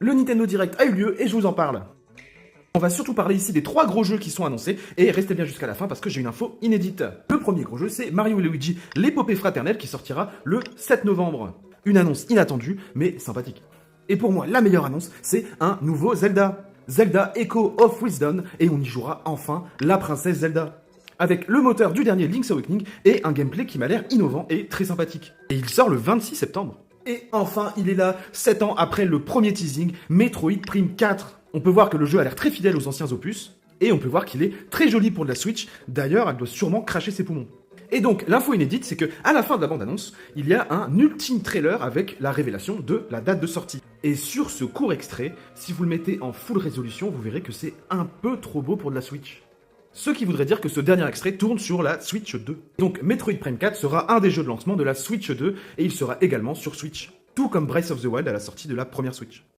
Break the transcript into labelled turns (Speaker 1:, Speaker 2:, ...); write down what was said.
Speaker 1: Le Nintendo Direct a eu lieu et je vous en parle. On va surtout parler ici des 3 gros jeux qui sont annoncés, et restez bien jusqu'à la fin parce que j'ai une info inédite. Le premier gros jeu, c'est Mario et Luigi, l'épopée fraternelle qui sortira le 7 novembre. Une annonce inattendue, mais sympathique. Et pour moi, la meilleure annonce, c'est un nouveau Zelda. Zelda Echo of Wisdom, et on y jouera enfin la princesse Zelda. Avec le moteur du dernier Link's Awakening et un gameplay qui m'a l'air innovant et très sympathique. Et il sort le 26 septembre. Et enfin, il est là, 7 ans après le premier teasing, Metroid Prime 4. On peut voir que le jeu a l'air très fidèle aux anciens opus, et on peut voir qu'il est très joli pour de la Switch. D'ailleurs, elle doit sûrement cracher ses poumons. Et donc, l'info inédite, c'est que à la fin de la bande-annonce, il y a un ultime trailer avec la révélation de la date de sortie. Et sur ce court extrait, si vous le mettez en full résolution, vous verrez que c'est un peu trop beau pour de la Switch. Ce qui voudrait dire que ce dernier extrait tourne sur la Switch 2. Donc Metroid Prime 4 sera un des jeux de lancement de la Switch 2 et il sera également sur Switch. Tout comme Breath of the Wild à la sortie de la première Switch.